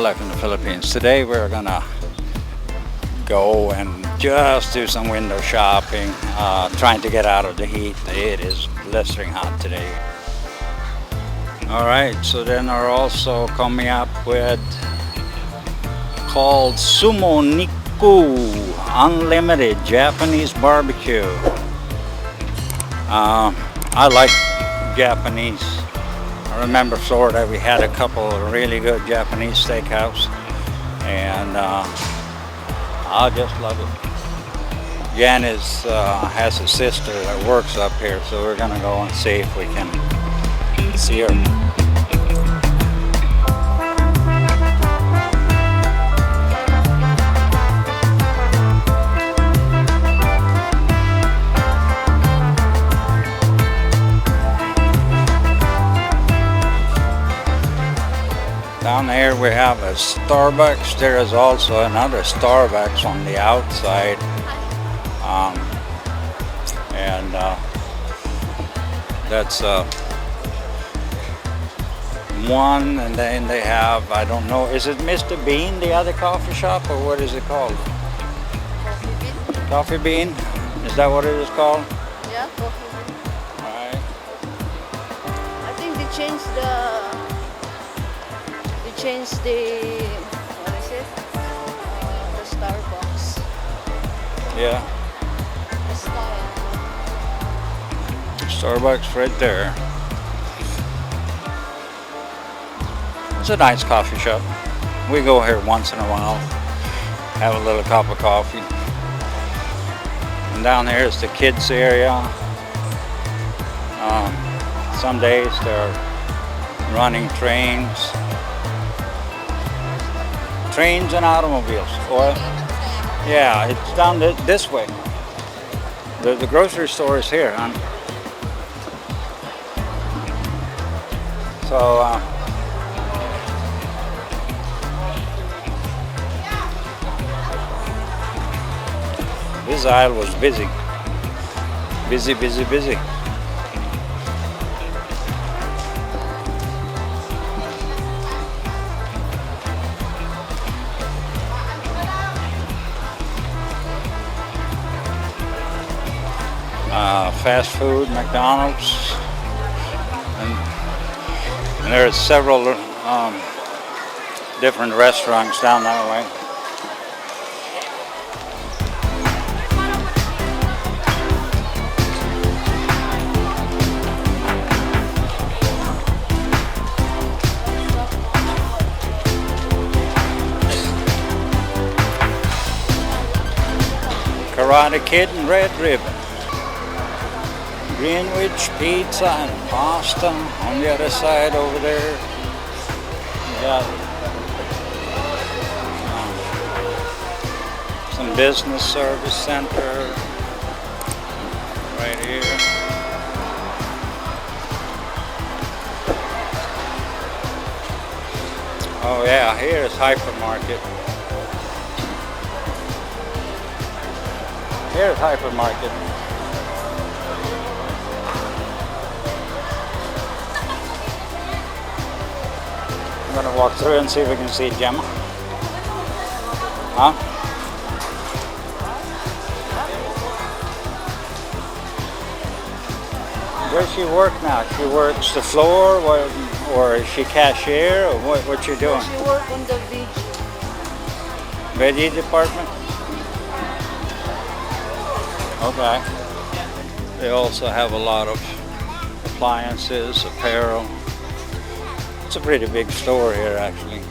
life in the Philippines. Today we're gonna go and just do some window shopping, trying to get out of the heat. It is blistering hot today. Alright, so then we're also coming up with called Sumo Niku Unlimited Japanese Barbecue. I like Japanese. I remember Florida, we had a couple of really good Japanese steakhouse, and I just love it. Janice has a sister that works up here, so we're gonna go and see if we can see her. Down there we have a Starbucks. There is also another Starbucks on the outside. That's one, and then they have, I don't know, is it Mr. Bean, the other coffee shop, or what is it called? Coffee Bean? Is that what it is called? Yeah, Coffee Bean. Alright. I think they changed the what is it? The Starbucks. Yeah. The style. Starbucks right there. It's a nice coffee shop. We go here once in a while, have a little cup of coffee. And down there is the kids area. Some days they're running trains and automobiles. Or, yeah, it's down this way. The grocery store is here, huh? So, this aisle was busy. Busy. Fast food, McDonald's, and there are several different restaurants down that way. Karate Kid and Red Ribbon. Greenwich Pizza and Pasta on the other side over there. We got some business service center right here. Oh yeah, here's hypermarket. Here's hypermarket. I'm gonna walk through and see if we can see Gemma. Huh? Where does she work now? She works the floor, or is she cashier, or what you doing? She works on the veggie department? Okay. They also have a lot of appliances, apparel. It's a pretty big store here, actually.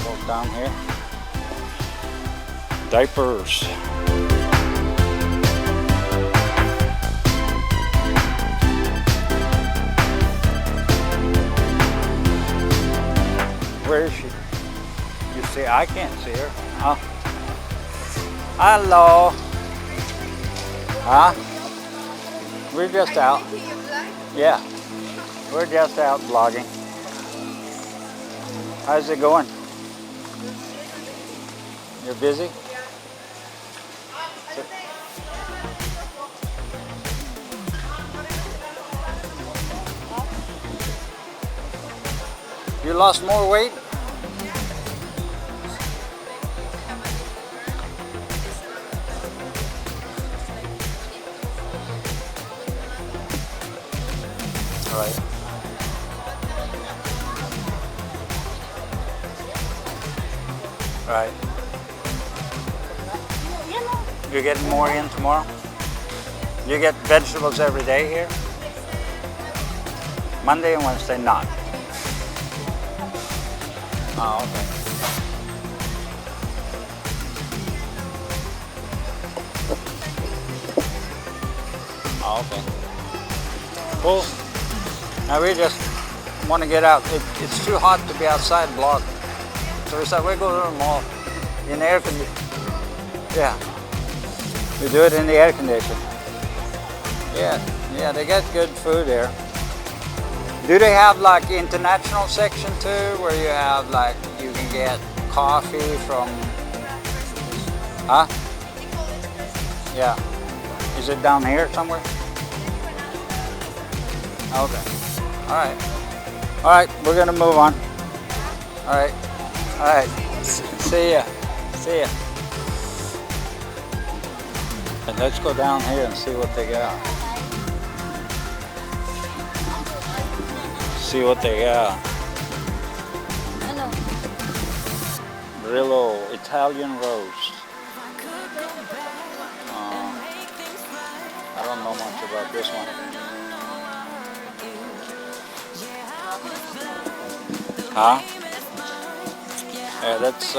Go down here. Diapers. Where is she? You see, I can't see her. Huh? Hello. Huh? We're just out. Yeah. We're just out vlogging. How's it going? You're busy? You lost more weight? Right. Right. You're getting more in tomorrow? You get vegetables every day here? Monday and Wednesday not. Oh, okay. Oh, okay. Cool. Now we just want to get out. It's too hot to be outside vlogging. So we said we go to the mall in the air conditioning. Yeah. We do it in the air conditioning. Yeah, they get good food there. Do they have like international section too, where you have like, you can get coffee from, huh? Yeah. Is it down here somewhere? Okay. All right, we're gonna move on. All right. See ya. And let's go down here and see what they got. See what they got. Ano? Brillo Italian roast. I don't know much about this one. Huh? Yeah, that's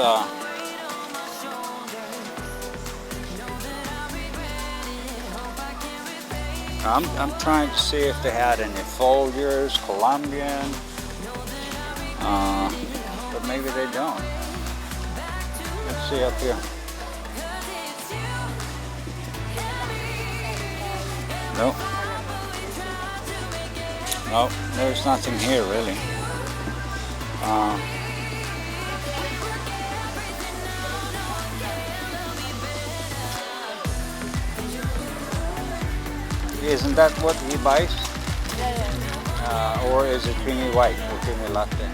I'm trying to see if they had any Folgers, Colombian, but maybe they don't. Let's see up here. Nope. Nope, there's nothing here really. Isn't that what he buys? Yeah. Or is it creamy white or creamy latte?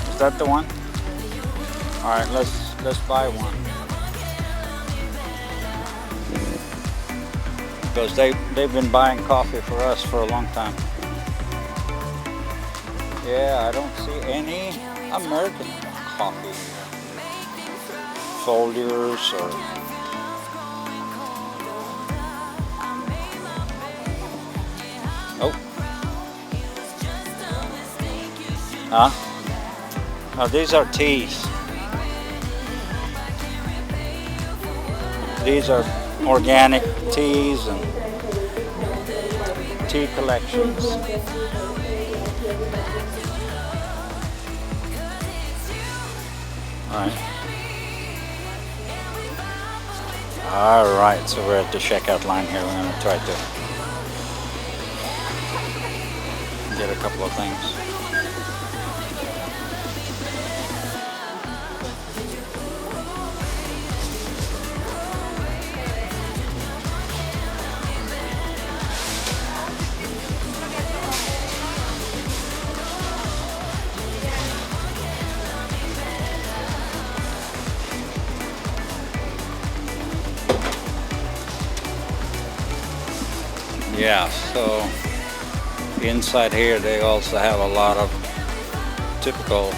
Is that the one? All right, let's buy one. Because they've been buying coffee for us for a long time. Yeah, I don't see any American coffee here. Folgers or nope. Huh? Oh, these are teas. These are organic teas and tea collections. All right, so we're at the checkout line here. We're going to try to get a couple of things. Yeah, so inside here they also have a lot of typical,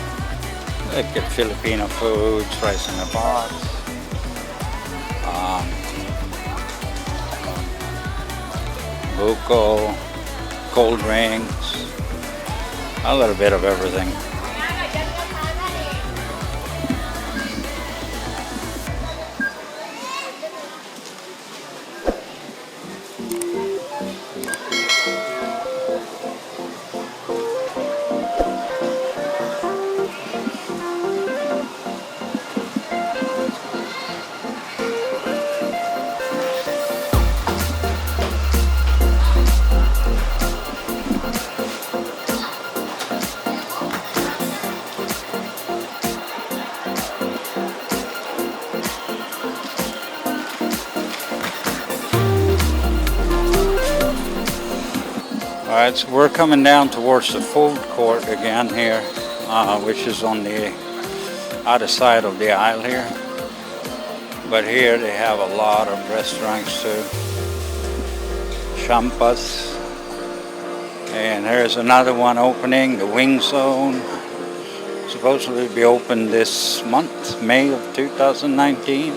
like Filipino foods, rice in a box, buko, cold drinks, a little bit of everything. Alright, so we're coming down towards the food court again here. which is on the other side of the aisle here. But here they have a lot of restaurants too. Champas. And here's another one opening, the Wing Zone. Supposedly be open this month, May of 2019.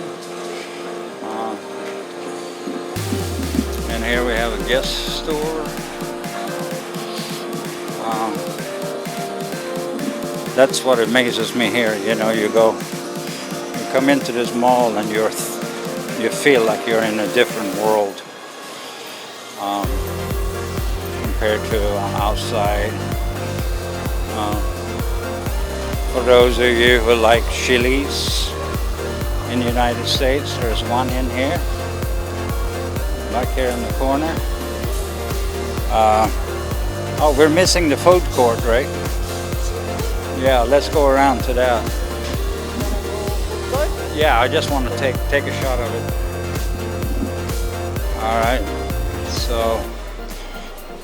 And here we have a guest store. That's what amazes me here. You know, you come into this mall and you feel like you're in a different world compared to outside. For those of you who like chilies in the United States, there's one in here, back here in the corner. Oh, we're missing the food court, right? Yeah, let's go around to that. Yeah, I just want to take a shot of it. All right, so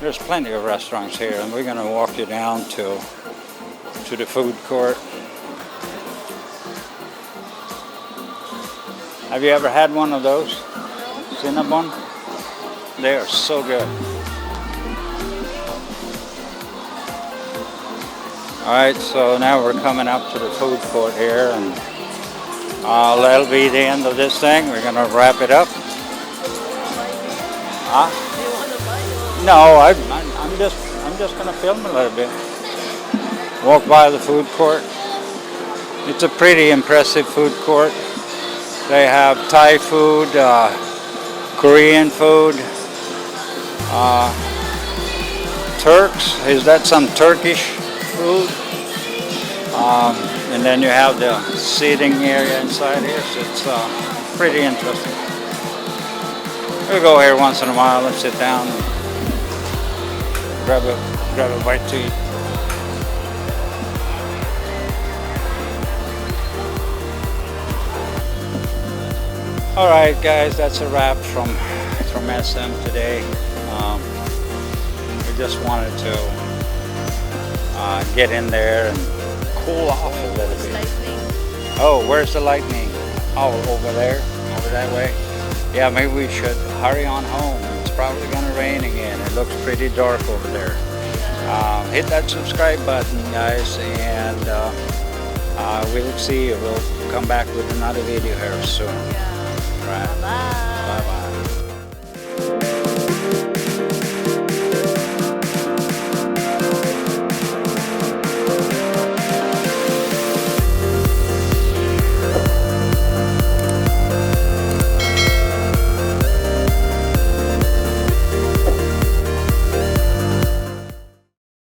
there's plenty of restaurants here, and we're going to walk you down to the food court. Have you ever had one of those? Cinnabon? They are so good. Alright, so now we're coming up to the food court here, and that'll be the end of this thing. We're gonna wrap it up. Huh? No, I'm just gonna film a little bit. Walk by the food court. It's a pretty impressive food court. They have Thai food, Korean food, Turks. Is that some Turkish food? And then you have the seating area inside here, so it's pretty interesting. We'll go here once in a while and sit down and grab a bite to eat. Alright guys, that's a wrap from SM today. We just wanted to get in there and cool off a little bit. Oh, where's the lightning? Oh, over there? Over that way? Yeah, maybe we should hurry on home. It's probably gonna rain again. It looks pretty dark over there. Hit that subscribe button, guys, and we'll see you. We'll come back with another video here soon.